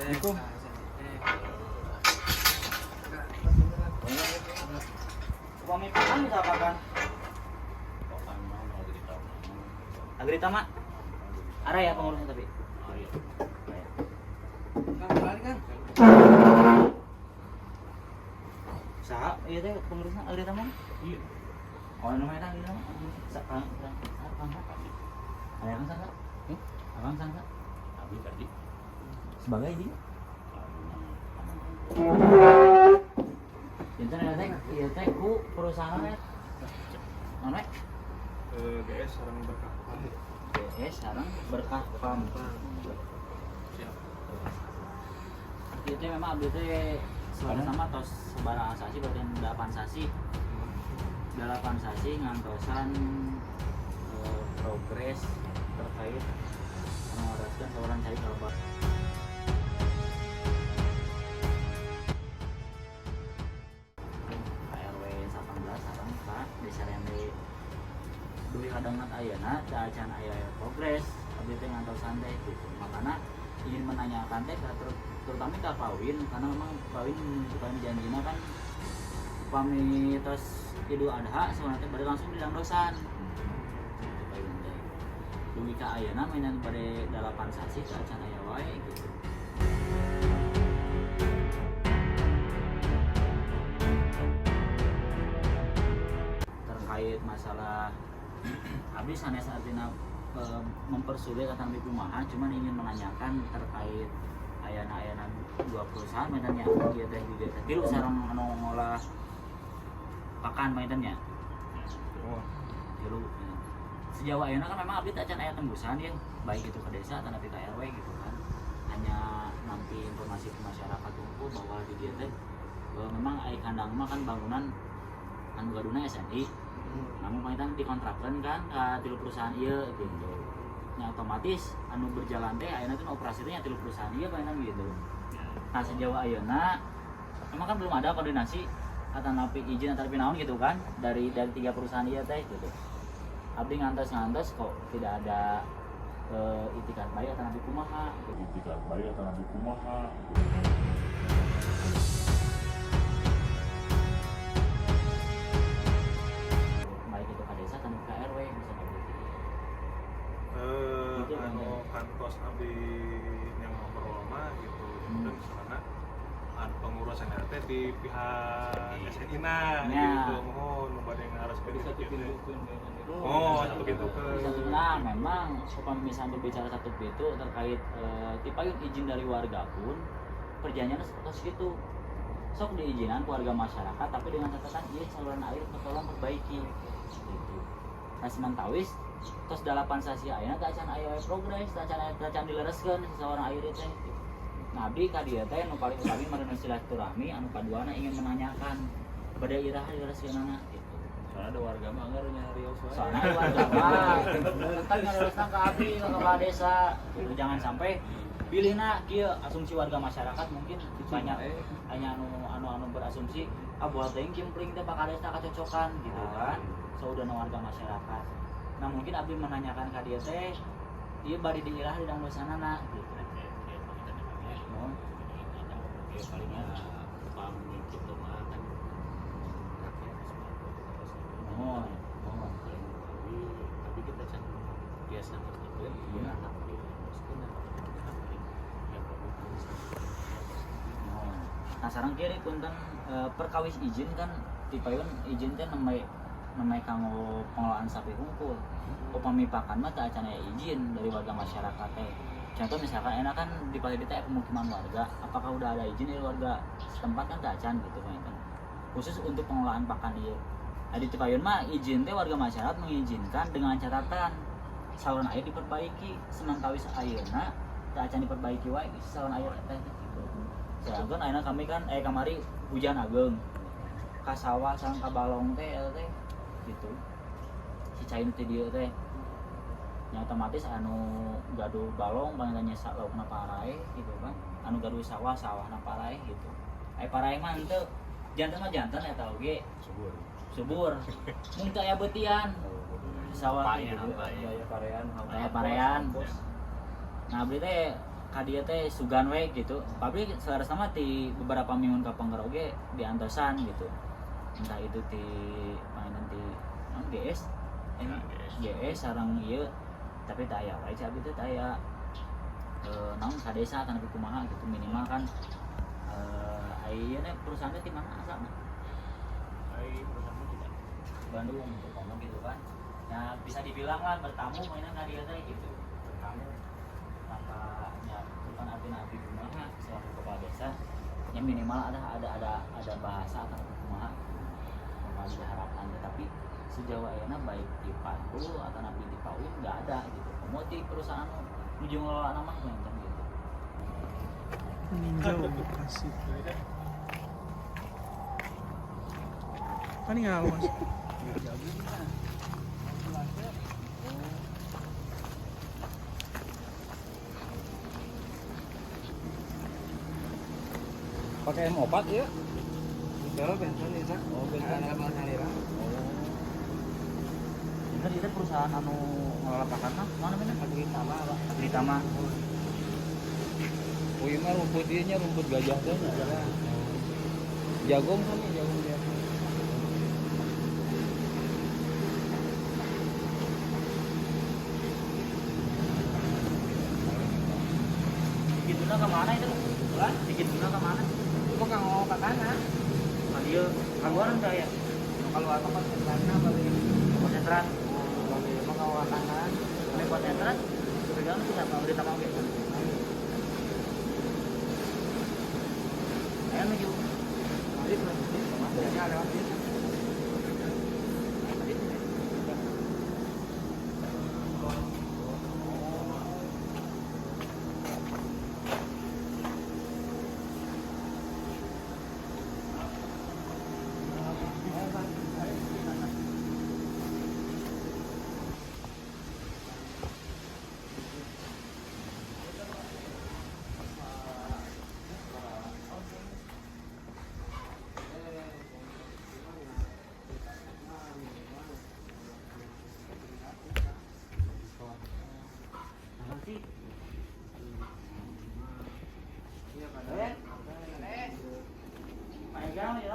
Assalamualaikum. Upami pakan bisa apakan? Agrita mak. Ada ya pengurusnya tapi. Saha? Iya teh pengurusnya Agrita mak. Iya. Oh namanya Agrita mak. Sakang. Ada yang sangka? Abang sangka? Abi tadi. Sebagai dia. Jantan ada teh, iya teh ku perusahaan teh. Mana? GS sareng berkah. GS sekarang berkah pam. Siap. Itu memang abdi teh sama tos sebarang sasi berarti 8 sasi. 8 sasi ngantosan progres terkait mengarahkan seorang cari kabar. KRW 18 sareng ka desa Rende duwi hadangan ayeuna teh acan aya progres abdi teh ngantosan teh gitu. Makana ingin menanyakan teh terutama ka Pawin karena memang Pawin menunjukkan janjina kan upami tos Idul Adha soalnya teh bade langsung dilangdosan. Gitu Pawin teh. Dugi ka ayeuna mainan bade 8 sasi teh acan aya wae gitu. Terkait masalah abdi sanes artina mempersulit atau lebih kumaha, cuman ingin menanyakan terkait ayana dua perusahaan mainannya dia teh juga teh tilu sareng anu ngolah pakan mainannya. Oh. Tilu. Sejauh ayeuna kan memang abdi tak can aya tembusan ya, baik itu ke desa atau ke RW gitu kan. Hanya nampi informasi ke masyarakat unggul bahwa di dia teh memang aya kandang mah kan bangunan anu gaduna SNI. Namun mainan dikontrakkan kan ke tilu perusahaan ieu gitu. Nya otomatis anu berjalan teh ayeuna teh operasi teh nya tilu perusahaan ieu mainan gitu. Nah sejauh ayeuna memang kan belum ada koordinasi atau napi izin atau naon gitu kan dari 3 perusahaan ieu teh gitu. Abdi ngantos kok tidak ada itikat baik atau nabi kumaha gitu. Itikat baik atau nabi kumaha. Baik itu ke desa atau ke RW misalnya gitu. Gitu, Anu kantos abdi yang ngobrol gitu. Dan sana anu pengurus NRT di pihak SNI nah gitu. Mohon bade ngaras ke Bisa gitu. dipindukeun Oh, satu pintu ke. Nah memang upama misalnya berbicara satu pintu terkait tipayun izin dari warga pun perjanjiannya seperti itu. Sok diizinan warga masyarakat tapi dengan catatan iya saluran air tolong perbaiki gitu. Nah semantawis tos 8 sasi ayeuna teh acan aya progres, teh acan dilereskeun sasawarna air teh. Nah abdi ka dieu teh nu paling utami meureun silaturahmi anu kaduana ingin menanyakan bade iraha dilereskeunana gitu. Soalnya ada warga mah enggak nyari wae. Soalnya warga mah kan ngarosna ka abdi ka kepala desa. Gitu. Jangan sampai pilihna kieu asumsi warga masyarakat mungkin banyak hanya anu berasumsi buat teh kimpling teh bakal desa kacocokan gitu kan. Saudara warga masyarakat. Nah mungkin abdi menanyakan ka dieu teh ieu bari diirah di dalam dosanana gitu. Mohon Palingnya paham gitu mah kan rakyat mohon tapi kita kan biasa ngertiin ya anak Nah sareng kiri punten perkawis izin kan tipayun izin teh namai kanggo pengelolaan sapi hungkul. Upami pakan mah teu acan aya izin dari warga masyarakat teh. Contoh misalkan enak kan di Palidi teh pemukiman warga, apakah udah ada izin dari warga setempat kan teu acan gitu kan. Khusus untuk pengelolaan pakan ieu. Di Tipayun mah izin teh warga masyarakat mengizinkan dengan catatan saluran air diperbaiki, semantawis ayeuna teu acan diperbaiki wae saluran air teh gitu. Sedangkan ayeuna kami kan kamari hujan ageung. Ka sawah sareng ka balong teh gitu. Si cain teh dieu teh. Nya otomatis anu gaduh balong panggilnya laukna parae gitu kan. Anu gaduh sawah-sawahna parae gitu. Parae mah henteu jantan mah jantan eta oge. Subur. Mun teu aya beutian. Sawah gitu. Aya parean. Nah abdi teh kadia teh sugan we gitu. Pabrik selera sama di beberapa minggu ka Panggara oge diantosan gitu. Entah itu di mainan di GS GS sareng ieu tapi teu aya wae abdi teh teu aya naon ka desa kana kumaha gitu minimal kan ayeuna perusahaan teh di mana asalna? Ai perusahaan di Bandung gitu kan. Ya bisa dibilang lah bertamu mainan ka dia teh gitu. Bertamu makanya bukan abdi kumaha selaku kepala desa ya minimal ada bahasa atau kumaha yang diharapkan tapi sejauh ayeuna baik di Pandu atau nabi di Pauin nggak ada gitu. Mau di perusahaan nuju ngelola nama macam gitu. Ninja kasih. Kan nggak mas. pakai M4 ya? Kalau bensin itu. Oh, bensin. Bener itu perusahaan anu ngelola pakarna mana bener? Agritama, Pak. Agritama. Oh iya mah rumput ieu nya rumput gajah teh. Jagung kan ya jagung dia. Digituna ke mana itu? Lah, digituna ke mana? Itu kan mau ke kanan. Dia kaluaran saya. Kalau apa konsentrasinya balik. Konsentrat. Balik mau ke kanan. Ini konsentrat. Pegang kita Agritama oke. Ayo menuju. Jadi biasanya lewat sini.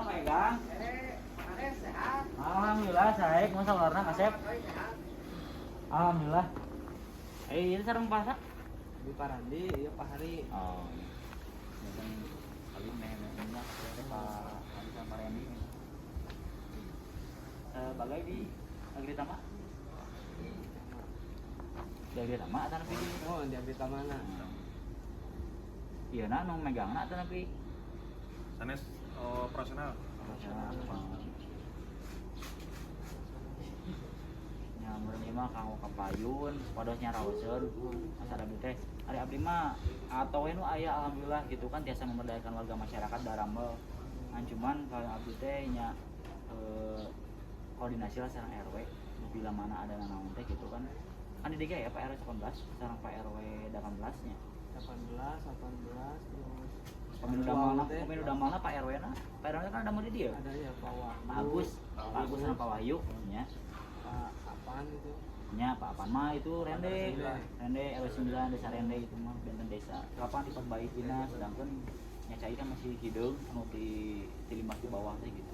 Megang. Alhamdulillah saek, masa warna Asep. Alhamdulillah. Ini sareng pasak. Di Parandi, iya Pak Hari. Oh. Mungkin kali memangnya Pak Hari sama Randy. Sebagai di Agritama. Di Agritama atau napi di? Oh, di Agritama na. Iya na, nung megang na atau napi? Sanes operasional. Nyamur mah kanggo kapayun, padosnya raoseun. Asal abdi teh, ari abdi mah atowe nu aya alhamdulillah gitu kan tiasa memberdayakan warga masyarakat daramel. Cuman kalau abdi teh nya koordinasi lah sareng RW bila mana ada nanaon teh gitu kan. Kan di DG ya Pak RW 18 sareng Pak RW 18 nya. 18 terus Pemilu damalna Pak RW na. Pak RW kan ada mau di dia. ada ya Pak Pak Agus sama Pak Wahyu nya. Pak apaan itu? Nya Pak Apan mah itu Rende RW 9 desa Rende itu mah benten desa. Kapan diperbaikina sedangkan nya cai kan masih hideung anu di limbah di bawah teh gitu.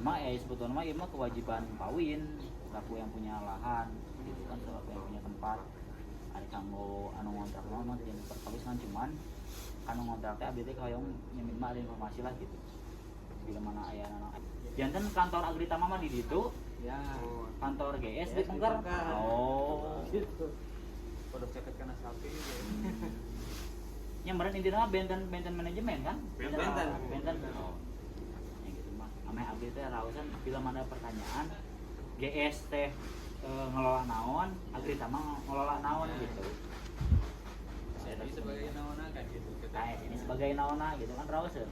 Mak sebetulnya mah ieu mah kewajiban Pawin selaku yang punya lahan gitu kan selaku yang punya tempat. Ari kanggo anu ngontrak mah yang diperkawis kan cuman anu ngontrak teh abdi teh hoyong nyemin mah ada informasi lah gitu. Bila mana aya anak. Janten kantor Agritama mah di ditu. Ya. Kantor GS di Pengker. Oh. Gitu. Produk ceket kana sapi. Yang meureun intina mah benten manajemen kan? Benten. Oh. Ya gitu mah. Ame abdi teh raosan bila mana pertanyaan GS teh ngelola naon, Agritama ngelola naon gitu. Saya tadi sebagai naona kan gitu. Kayak ini sebagai naona gitu kan raoseun.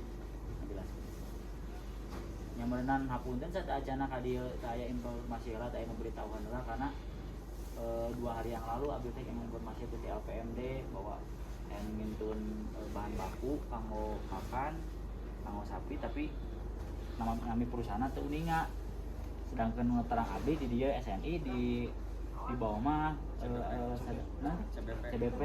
Jelas. Nyameureun hapunten saat acana ka dieu saya informasi lah saya memberitahukan lah karena 2 hari yang lalu abdi teh informasi ke LPMD bahwa yang ngintun bahan baku kanggo pakan, kanggo sapi tapi nami perusahaan teu uninga. Sedangkan terang abdi di dia SNI di bawah mah CBP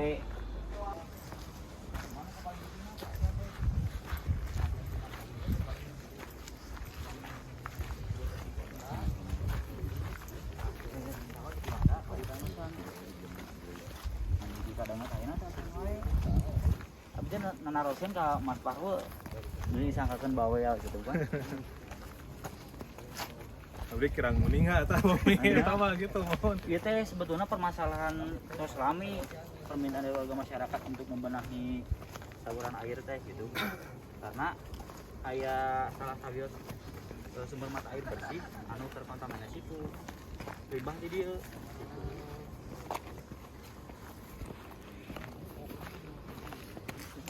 Abis nanarosin ke Mas Parwo jadi disangkakan bawa ya gitu kan. Tapi kirang muninga tahu sama gitu mohon. Iya teh sebetulnya permasalahan tos rame permintaan dari warga masyarakat untuk membenahi saluran air teh gitu. Karena aya salah satu sumber mata air bersih anu terkontaminasi ku limbah di dieu gitu.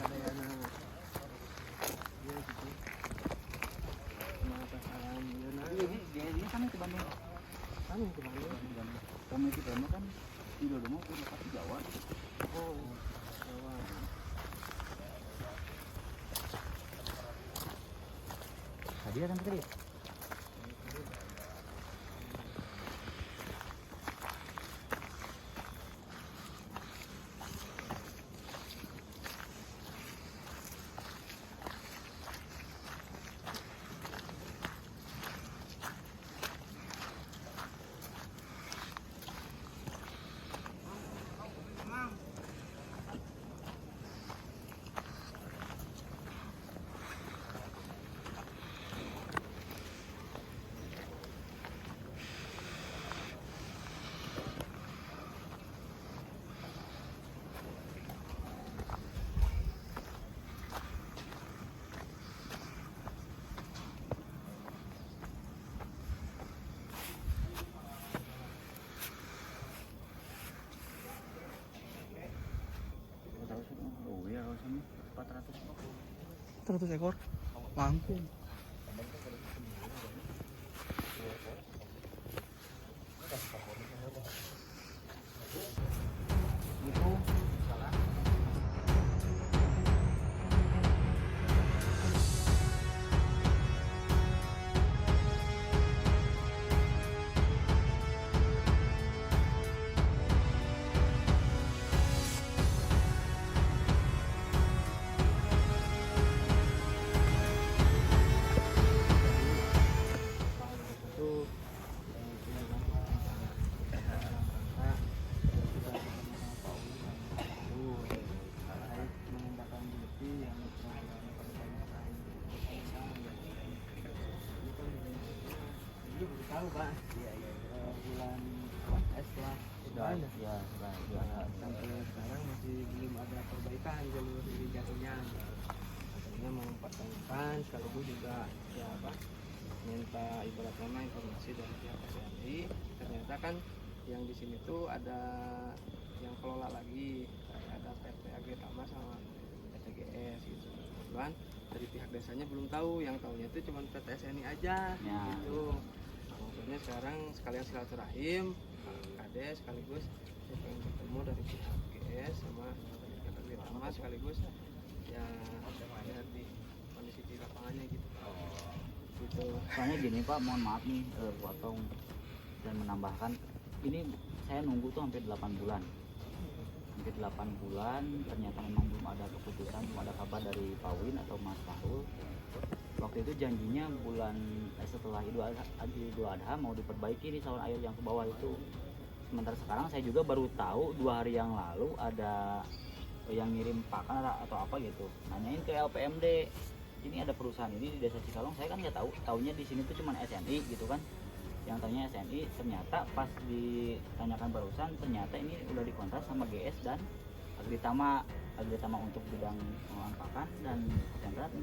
Terus ada yang dia gitu mata salam Ini kan ke Bandung. kami ke Bandung. Kami ke Bandung kan di Dodomo punya pasti Jawa. Oh Jawa. Tadi kan tadi. Oh iya kalau sini 400 ekor mampu. itu salah. Itu menindaklanjuti yang ini baru tahu Pak. Bulan setelah Sudah Lebaran ya. ya sudah Sampai sekarang masih belum ada perbaikan jalur irigasinya. Katanya mau mempertanyakan sekaligus juga ya apa minta ibarat nama informasi dari pihak SNI. Ternyata kan yang di sini tuh ada yang kelola lagi, kayak ada PT Agritama sama PT GS gitu. Kebetulan dari pihak desanya belum tahu, yang tahunya itu cuma PT SNI aja Ya. gitu. Nah, maksudnya sekarang sekalian silaturahim Kades sekaligus saya pengen ketemu dari pihak GS sama dari pihak Agritama sekaligus ya lihat di kondisi di lapangannya gitu. Gitu. soalnya gini Pak, mohon maaf nih potong dan menambahkan ini saya nunggu tuh hampir 8 bulan ternyata memang belum ada keputusan, belum ada kabar dari Pak Win atau Mas Fahrul. Waktu itu janjinya bulan setelah Idul Adha mau diperbaiki nih saluran air yang ke bawah itu. Sementara sekarang saya juga baru tahu 2 hari yang lalu ada yang ngirim pakan atau apa gitu, nanyain ke LPMD ini ada perusahaan ini di desa Cikalong. Saya kan nggak tahu, taunya di sini tuh cuma SNI gitu kan, yang tanya SNI. Ternyata pas ditanyakan barusan ternyata ini udah dikontrak sama GS dan Agritama untuk bidang pengolahan pakan, dan yang terakhir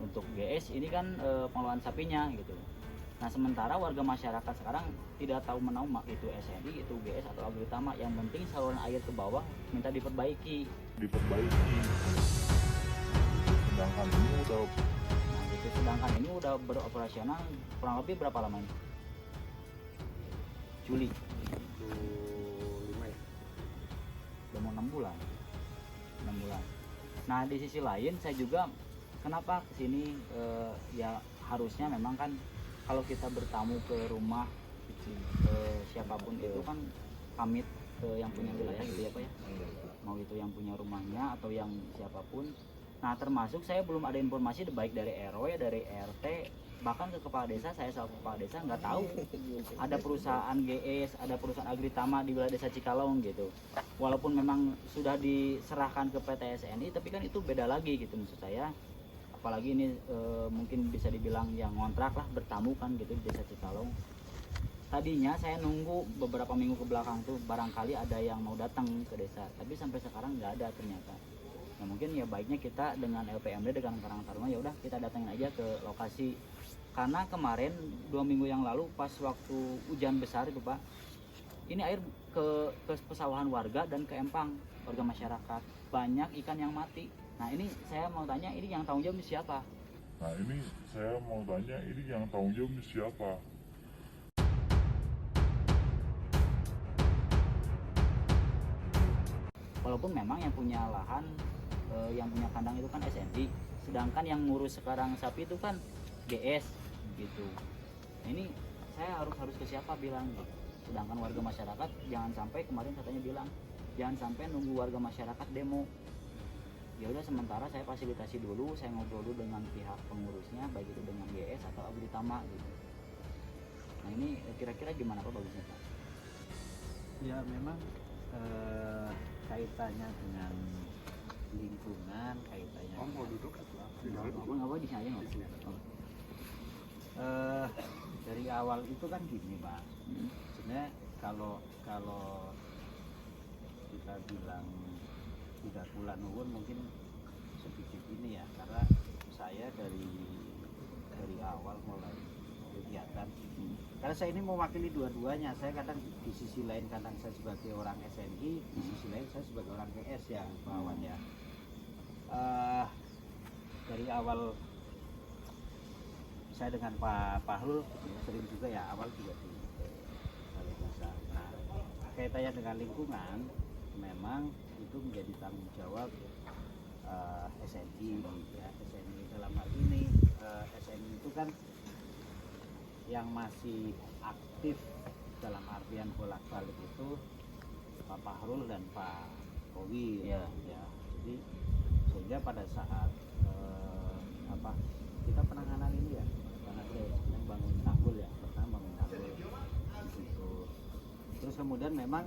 untuk GS ini kan pengolahan sapinya gitu. Nah sementara warga masyarakat sekarang tidak tahu menau itu SNI, itu GS atau Agritama, yang penting saluran air ke bawah minta diperbaiki. Sedangkan ini udah beroperasional kurang lebih berapa lama ini? Juli. Itu 5 ya. Udah mau 6 bulan. Nah di sisi lain saya juga kenapa kesini ya harusnya memang kan kalau kita bertamu ke rumah siapapun itu kan pamit ke yang punya wilayah gitu ya Pak ya, mau itu yang punya rumahnya atau yang siapapun. Nah termasuk saya belum ada informasi baik dari RW, dari RT, bahkan ke kepala desa, saya selaku kepala desa nggak tahu ada perusahaan GS, ada perusahaan Agritama di wilayah desa Cikalong gitu. Walaupun memang sudah diserahkan ke PT SNI, tapi kan itu beda lagi gitu maksud saya. Apalagi ini mungkin bisa dibilang yang ngontrak lah, bertamu kan gitu di desa Cikalong. Tadinya saya nunggu beberapa minggu ke belakang tuh barangkali ada yang mau datang ke desa, tapi sampai sekarang nggak ada ternyata. Nah mungkin ya baiknya kita dengan LPMD, dengan Karang Taruna, ya udah kita datangin aja ke lokasi. Karena kemarin 2 minggu yang lalu pas waktu hujan besar itu Pak, ini air ke pesawahan warga dan ke empang warga masyarakat, banyak ikan yang mati. Nah ini saya mau tanya, ini yang tanggung jawab siapa? Nah ini saya mau tanya, ini yang tanggung jawab siapa? Walaupun memang yang punya lahan, yang punya kandang itu kan SNI, sedangkan yang ngurus sekarang sapi itu kan GS gitu. Nah, ini saya harus ke siapa bilang gitu. Sedangkan warga masyarakat jangan sampai, kemarin katanya bilang jangan sampai nunggu warga masyarakat demo. Ya udah sementara saya fasilitasi dulu, saya ngobrol dulu dengan pihak pengurusnya, baik itu dengan GS atau Agritama gitu. Nah ini kira-kira gimana Pak bagusnya Pak? Ya memang kaitannya dengan lingkungan, kaitannya Om mau duduk atau Nggak apa di sini aja nggak? Oh. dari awal itu kan gini Pak. Sebenarnya kalau kita bilang tidak kula nuwun mungkin sedikit ini ya, karena saya dari awal mulai kegiatan, karena saya ini mewakili dua-duanya. Saya kadang di sisi lain kadang saya sebagai orang SNI, di sisi lain saya sebagai orang GS ya Pak Wawan ya. Dari awal saya dengan Pak Fahrul sering juga ya, awal juga di balai desa. Nah kaitannya dengan lingkungan memang itu menjadi tanggung jawab SNI ya. SNI dalam hal ini SNI itu kan yang masih aktif dalam artian bolak-balik itu Pak Fahrul dan Pak Kowi ya. Jadi sehingga pada saat kita penanganan ini ya, karena saya bangun tanggul ya, pertama bangun tanggul gitu. Terus kemudian memang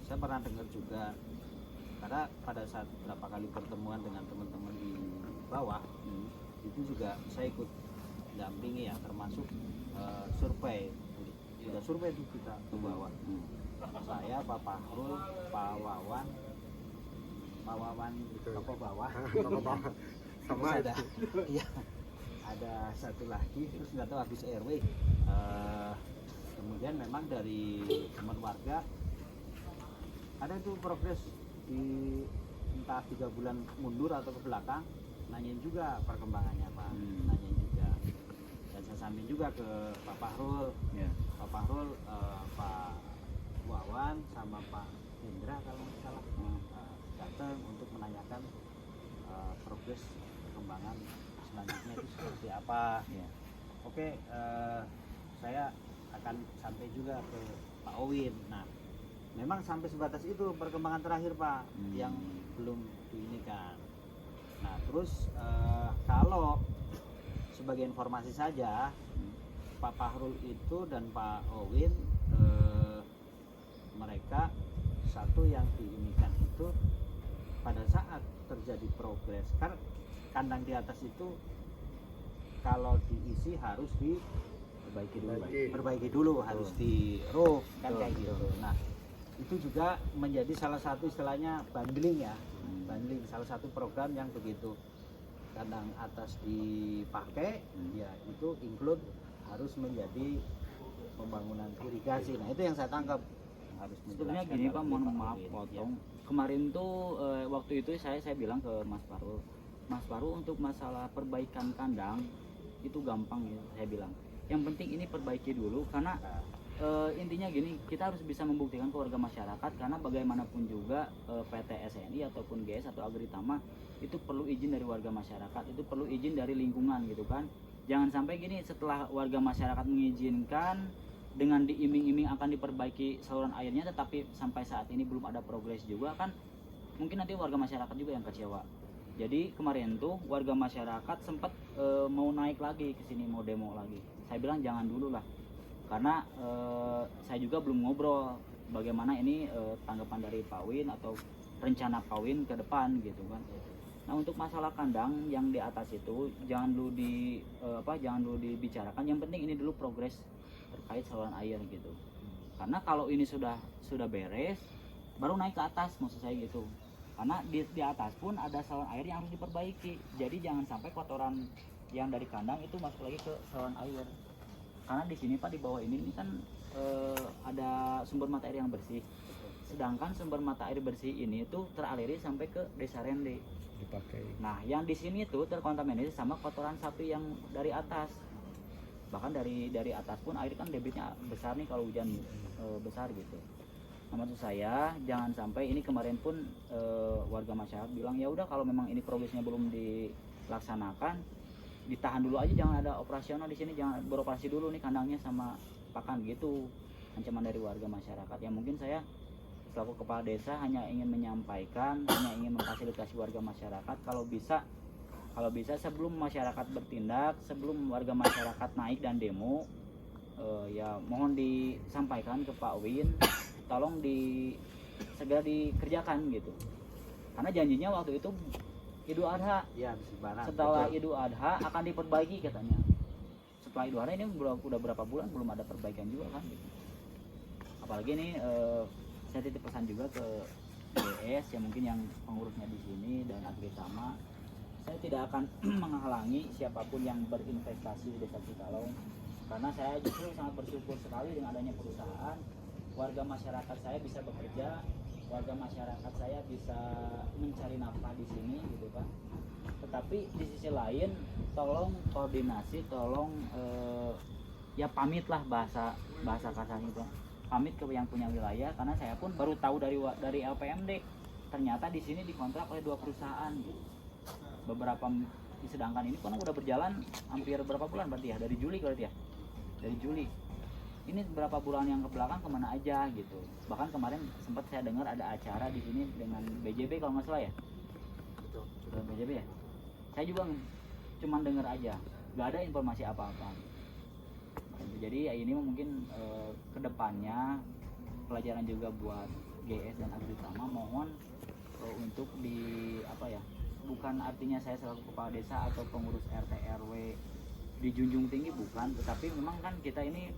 saya pernah dengar juga, karena pada saat berapa kali pertemuan dengan teman-teman di bawah itu juga saya ikut dampingi ya, termasuk survei. Sudah survei itu kita ke bawah. Saya, Pak Fahrul, Pak Wawan Bapak bawah sama ada ya, ada satu lagi, terus nggak tahu habis RW. Kemudian memang dari teman warga ada itu progres di entah 3 bulan mundur atau ke belakang, nanyain juga perkembangannya Pak, nanyain juga. Dan saya sampein juga ke Pak Fahrul, Pak Fahrul, Pak Wawan sama Pak Hendra kalau nggak salah datang untuk menanyakan progres perkembangan selanjutnya itu seperti apa. Oke, saya akan sampai juga ke Pak Owin. Nah memang sampai sebatas itu perkembangan terakhir Pak, yang belum diinikan. Nah terus kalau sebagai informasi saja, Pak Fahrul itu dan Pak Owin mereka satu yang diinikan itu pada saat terjadi progres, kan kandang di atas itu kalau diisi harus diperbaiki dulu, harus di roof kan kayak gitu. Nah itu juga menjadi salah satu istilahnya bundling ya, bundling salah satu program yang begitu kandang atas dipakai ya itu include harus menjadi pembangunan irigasi. Nah itu yang saya tangkap harus sebetulnya gini Pak, mohon maaf potong. Kemarin tuh waktu itu saya bilang ke Mas Faru untuk masalah perbaikan kandang itu gampang ya, saya bilang. Yang penting ini perbaiki dulu, karena intinya gini, kita harus bisa membuktikan ke warga masyarakat, karena bagaimanapun juga PT SNI ataupun GS atau Agritama itu perlu izin dari warga masyarakat, itu perlu izin dari lingkungan gitu kan. Jangan sampai gini, setelah warga masyarakat mengizinkan dengan diiming-iming akan diperbaiki saluran airnya, tetapi sampai saat ini belum ada progres juga kan, mungkin nanti warga masyarakat juga yang kecewa. Jadi kemarin tuh warga masyarakat sempat mau naik lagi ke sini, mau demo lagi. Saya bilang jangan dulu lah, karena saya juga belum ngobrol bagaimana ini tanggapan dari Pak Win atau rencana Pak Win ke depan gitu kan. Nah untuk masalah kandang yang di atas itu jangan dulu dibicarakan. Yang penting ini dulu progres terkait saluran air gitu. Karena kalau ini sudah beres, baru naik ke atas maksud saya gitu. Karena di atas pun ada saluran air yang harus diperbaiki. Jadi jangan sampai kotoran yang dari kandang itu masuk lagi ke saluran air. Karena di sini Pak, di bawah ini kan ada sumber mata air yang bersih. Sedangkan sumber mata air bersih ini tuh teraliri sampai ke Desa Rende. Dipakai. Nah, yang di sini tuh terkontaminasi sama kotoran sapi yang dari atas. Bahkan dari atas pun air kan debitnya besar nih kalau hujan besar gitu. Nah, maksud saya jangan sampai ini, kemarin pun warga masyarakat bilang ya udah kalau memang ini progresnya belum dilaksanakan, ditahan dulu aja, jangan ada operasional di sini, jangan beroperasi dulu nih kandangnya sama pakan gitu. Ancaman dari warga masyarakat. Ya mungkin saya selaku kepala desa hanya ingin menyampaikan, hanya ingin memfasilitasi warga masyarakat kalau bisa sebelum masyarakat bertindak, sebelum warga masyarakat naik dan demo, ya mohon disampaikan ke Pak Win, tolong segera dikerjakan gitu. Karena janjinya waktu itu Idul Adha, Ya, habis lebaran. setelah Betul. Idul Adha akan diperbaiki katanya. Setelah Idul Adha ini udah berapa bulan belum ada perbaikan juga kan gitu. Apalagi ini saya titip pesan juga ke GS yang mungkin yang pengurusnya di sini dan Agritama, saya tidak akan menghalangi siapapun yang berinvestasi di Desa Cikalong, karena saya justru sangat bersyukur sekali dengan adanya perusahaan. Warga masyarakat saya bisa bekerja, warga masyarakat saya bisa mencari nafkah di sini gitu kan. Tetapi di sisi lain tolong koordinasi, tolong ya pamitlah, bahasa kasarnya itu, pamit ke yang punya wilayah, karena saya pun baru tahu dari LPMD ternyata di sini dikontrak oleh 2 perusahaan gitu. Sedangkan ini kan udah berjalan hampir berapa bulan berarti ya, dari Juli berarti ya, dari Juli ini berapa bulan yang kebelakang kemana aja gitu. Bahkan kemarin sempat saya dengar ada acara di sini dengan BJB kalau nggak salah ya, Betul. dengan BJB ya, saya juga cuman dengar aja, nggak ada informasi apa-apa. Jadi ya ini mungkin kedepannya pelajaran juga buat GS dan Agritama, mohon untuk bukan artinya saya selaku kepala desa atau pengurus RT RW dijunjung tinggi, bukan, tetapi memang kan kita ini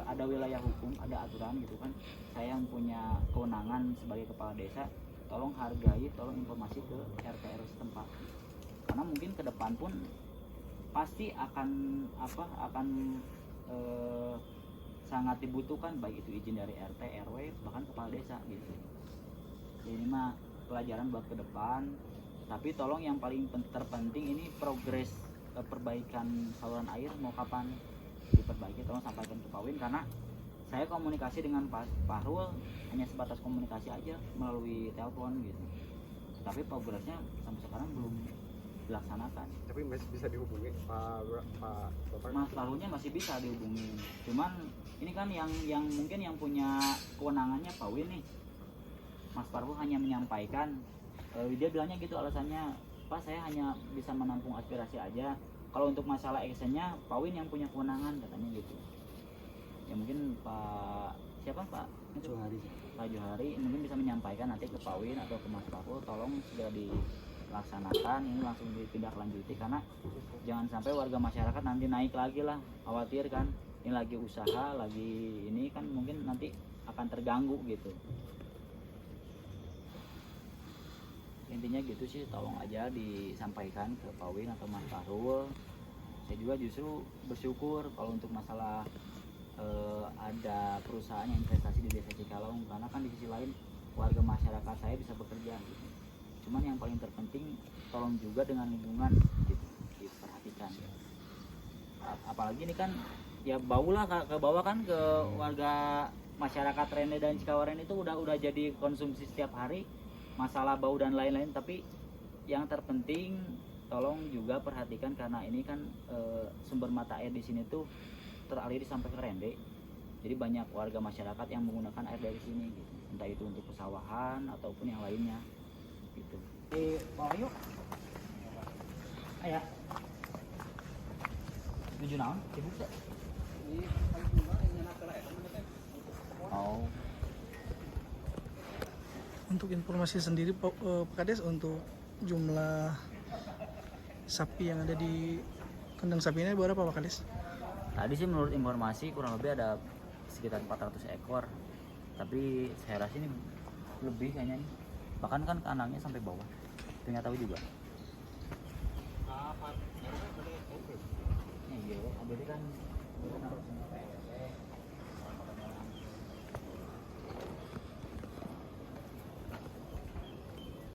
ada wilayah hukum, ada aturan gitu kan. Saya yang punya kewenangan sebagai kepala desa, tolong hargai, tolong informasi ke RT RW setempat, karena mungkin ke depan pun pasti akan sangat dibutuhkan baik itu izin dari RT RW bahkan kepala desa gitu. Jadi ini mah pelajaran buat ke depan. Tapi tolong yang paling terpenting ini progres perbaikan saluran air mau kapan diperbaiki, tolong sampaikan ke Pak Win, karena saya komunikasi dengan Pak Fahrul hanya sebatas komunikasi aja melalui telepon gitu. Tapi progresnya sampai sekarang belum dilaksanakan. Tapi masih bisa dihubungi Pak Bapak. Mas Fahrulnya masih bisa dihubungi. Cuman ini kan yang mungkin yang punya kewenangannya Pak Win nih. Mas Fahrul hanya menyampaikan, dia bilangnya gitu alasannya, Pak saya hanya bisa menampung aspirasi aja. Kalau untuk masalah actionnya Pak Win yang punya kewenangan katanya gitu. Ya mungkin Pak Johari. Pak Johari mungkin bisa menyampaikan nanti ke Pak Win atau ke Mas Fahrul, tolong sudah dilaksanakan, ini langsung ditindaklanjuti, karena jangan sampai warga masyarakat nanti naik lagi lah, khawatir kan, ini lagi usaha, lagi ini kan mungkin nanti akan terganggu gitu. Intinya gitu sih, tolong aja disampaikan ke Pak Win atau Mas Fahrul. Saya juga justru bersyukur kalau untuk masalah ada perusahaan yang investasi di Desa Cikalong, karena kan di sisi lain warga masyarakat saya bisa bekerja gitu. Cuman yang paling terpenting tolong juga dengan lingkungan gitu, diperhatikan. Apalagi ini kan ya baulah ke bawah kan, ke warga masyarakat Rende dan Cikawaren itu udah jadi konsumsi setiap hari, masalah bau dan lain-lain. Tapi yang terpenting tolong juga perhatikan, karena ini kan sumber mata air di sini tuh teraliri sampai ke Rende. Jadi banyak warga masyarakat yang menggunakan air dari sini gitu. Entah itu untuk pesawahan ataupun yang lainnya gitu. Bawa yuk. Ayah. Tujuh naon? Sibuk tak? Oh. Untuk informasi sendiri Pak Kades, untuk jumlah sapi yang ada di kandang sapi ini berapa Pak Kades? Tadi sih menurut informasi kurang lebih ada sekitar 400 ekor. Tapi saya rasa ini lebih kayaknya nih. Bahkan kan kandangnya sampai bawah. Itu nggak tahu juga. Iya, berarti kan